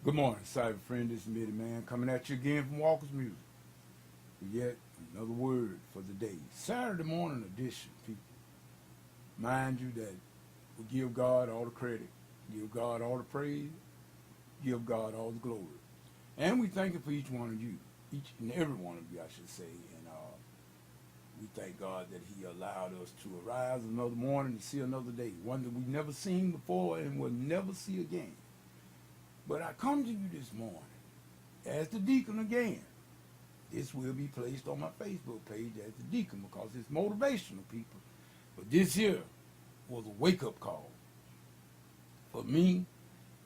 Good morning, cyber friend. This is Mitty Man coming at you again from Walker's Music. Yet another word for the day. Saturday morning edition, people. Mind you that we give God all the credit, give God all the praise, give God all the glory. And we thank Him for each one of you, each and every one of you, I should say. And we thank God that He allowed us to arise another morning to see another day, one that we've never seen before and will never see again. But I come to you this morning as the deacon again. This will be placed on my Facebook page as the deacon because it's motivational, people. But this here was a wake-up call for me,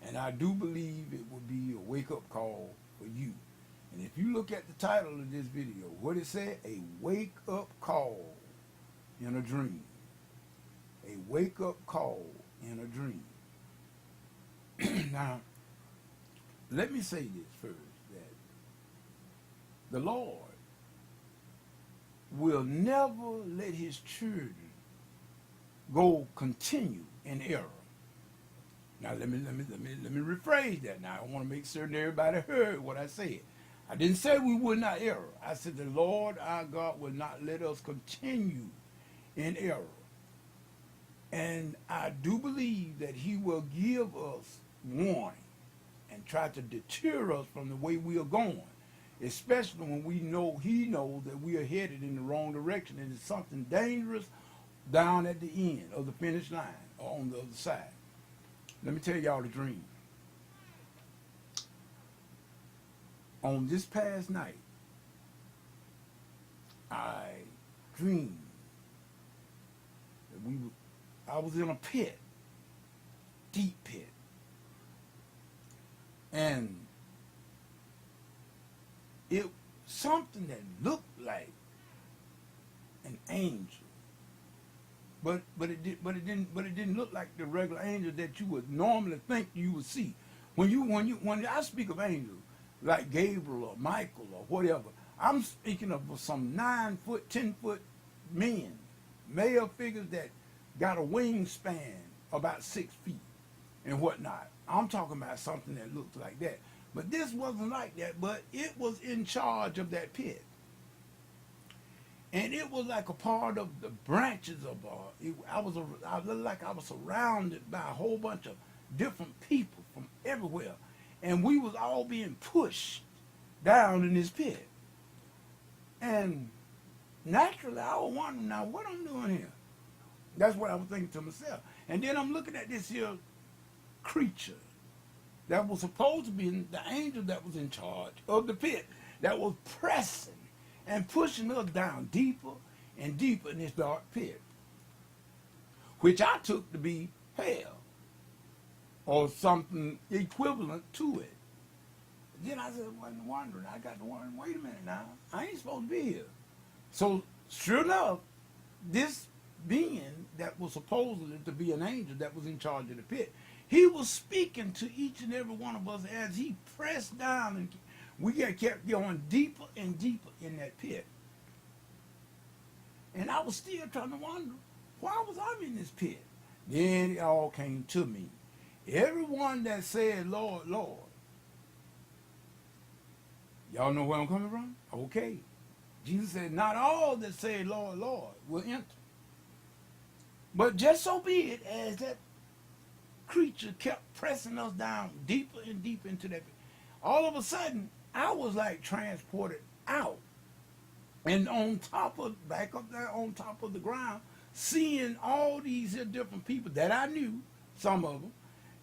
and I do believe it will be a wake-up call for you. And if you look at the title of this video, what it said, a wake-up call in a dream. A wake-up call in a dream. Now, let me say this first, that the Lord will never let His children go continue in error. Now let me rephrase that. Now I want to make certain everybody heard what I said. I didn't say we would not err. I said the Lord our God will not let us continue in error. And I do believe that He will give us warning and try to deter us from the way we are going, especially when we know He knows that we are headed in the wrong direction and it's something dangerous down at the end of the finish line or on the other side. Let me tell y'all the dream. On this past night, I dreamed that I was in a pit, deep pit. And it something that looked like an angel, but it didn't look like the regular angel that you would normally think you would see. When I speak of angels like Gabriel or Michael or whatever, I'm speaking of some 9 foot, 10 foot men, male figures that got a wingspan about 6 feet and whatnot. I'm talking about something that looks like that. But this wasn't like that, but it was in charge of that pit. And it was like a part of the branches of, I looked like I was surrounded by a whole bunch of different people from everywhere. And we was all being pushed down in this pit. And naturally, I was wondering, now what I'm doing here? That's what I was thinking to myself. And then I'm looking at this here creature that was supposed to be the angel that was in charge of the pit, that was pressing and pushing us down deeper and deeper in this dark pit, which I took to be hell or something equivalent to it. Then I said, wondering, I got to wonder, wait a minute now, I ain't supposed to be here. So sure enough, this being that was supposedly to be an angel that was in charge of the pit, he was speaking to each and every one of us as he pressed down, and we kept going deeper and deeper in that pit. And I was still trying to wonder, why was I in this pit? Then it all came to me. Everyone that said, Lord, Lord, y'all know where I'm coming from? Okay. Jesus said, not all that say, Lord, Lord, will enter. But just so be it, as that creature kept pressing us down deeper and deeper into that pit, all of a sudden, I was like transported out. And back up there on top of the ground, seeing all these different people that I knew, some of them,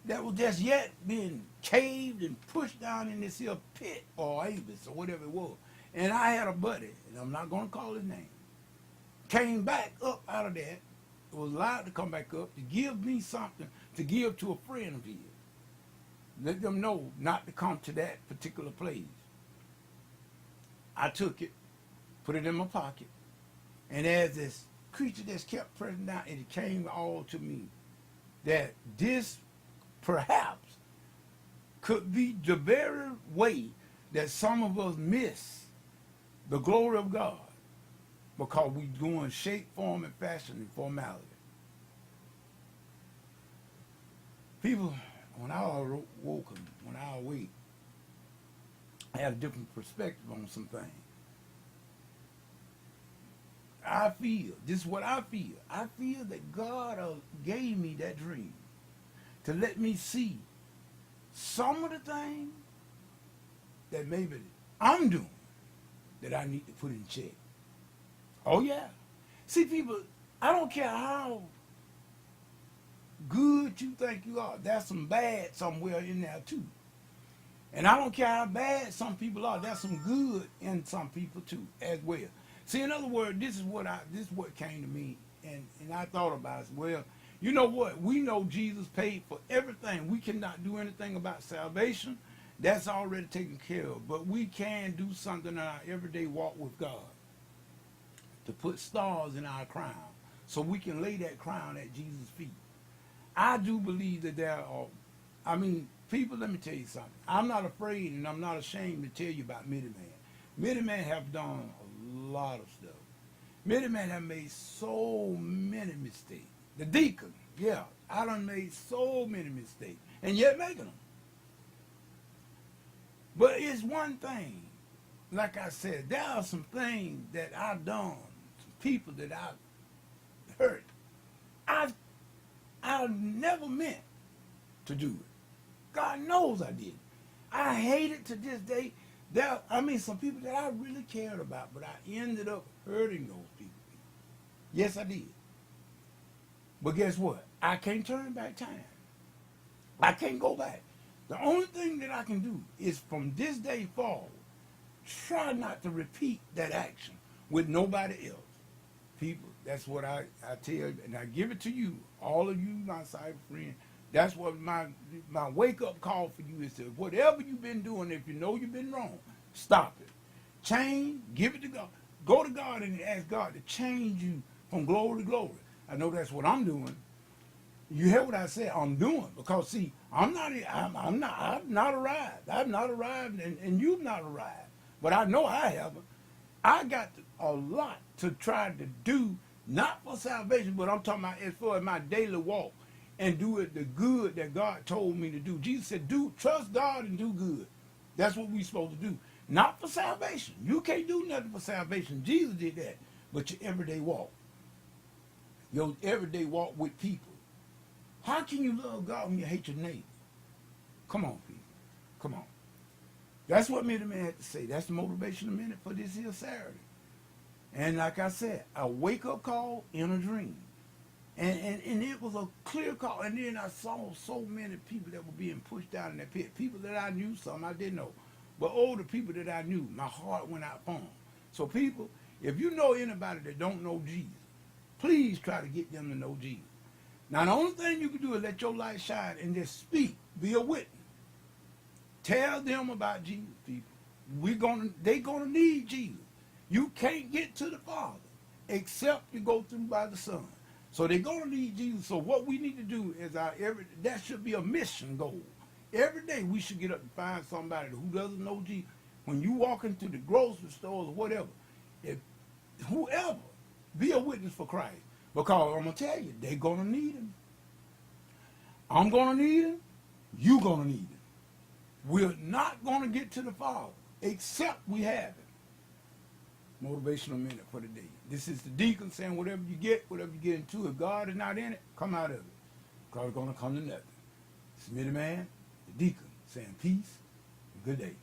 that was just yet being caved and pushed down in this here pit or abyss or whatever it was. And I had a buddy, and I'm not going to call his name, came back up out of that, was allowed to come back up to give me something to give to a friend of his. Let them know not to come to that particular place. I took it, put it in my pocket, and as this creature just kept pressing down, it came all to me that this perhaps could be the very way that some of us miss the glory of God because we doing shape, form, and fashion and formality. People, when I awake, I had a different perspective on some things. I feel, this is what I feel. I feel that God gave me that dream to let me see some of the things that maybe I'm doing that I need to put in check. Oh, yeah. See, people, I don't care how good you think you are. There's some bad somewhere in there, too. And I don't care how bad some people are. There's some good in some people, too, as well. See, in other words, this is what came to me, and I thought about it. Well, you know what? We know Jesus paid for everything. We cannot do anything about salvation. That's already taken care of. But we can do something in our everyday walk with God to put stars in our crown so we can lay that crown at Jesus' feet. I do believe that there are, people, let me tell you something. I'm not afraid and I'm not ashamed to tell you about Mitty Man. Mitty Man have done a lot of stuff. Mitty Man have made so many mistakes. The deacon, yeah, I done made so many mistakes and yet making them. But it's one thing, like I said, there are some things that I've done, some people that I've hurt. I never meant to do it. God knows I didn't. I hate it to this day. Some people that I really cared about, but I ended up hurting those people. Yes, I did. But guess what? I can't turn back time. I can't go back. The only thing that I can do is from this day forward, try not to repeat that action with nobody else. People, that's what I tell you, and I give it to you, all of you, my cyber friends. That's what my wake-up call for you is to, whatever you've been doing, if you know you've been wrong, stop it. Change, give it to God. Go to God and ask God to change you from glory to glory. I know that's what I'm doing. You hear what I said? I'm doing, because see, I've not arrived. I've not arrived, and you've not arrived. But I know I haven't. I got a lot to try to do, not for salvation, but I'm talking about as far as my daily walk, and do it the good that God told me to do. Jesus said, trust God and do good. That's what we're supposed to do. Not for salvation. You can't do nothing for salvation. Jesus did that. But your everyday walk. Your everyday walk with people. How can you love God when you hate your neighbor? Come on, people. Come on. That's what Mitty Man had to say. That's the motivational minute for this here Saturday. And like I said, a wake-up call in a dream. And it was a clear call. And then I saw so many people that were being pushed down in that pit. People that I knew, some I didn't know. But older people that I knew, my heart went out for them. So people, if you know anybody that don't know Jesus, please try to get them to know Jesus. Now the only thing you can do is let your light shine and just speak. Be a witness. Tell them about Jesus, people. They're gonna need Jesus. You can't get to the Father except you go through by the Son. So they're gonna need Jesus. So what we need to do is that should be a mission goal. Every day we should get up and find somebody who doesn't know Jesus. When you walk into the grocery stores or whatever, whoever, be a witness for Christ. Because I'm gonna tell you, they're gonna need him. I'm gonna need him. You're gonna need him. We're not gonna get to the Father except we have him. Motivational minute for the day. This is the deacon saying whatever you get into, if God is not in it, come out of it. God is gonna come to nothing. It's Mitty Man, the deacon, saying peace and good day.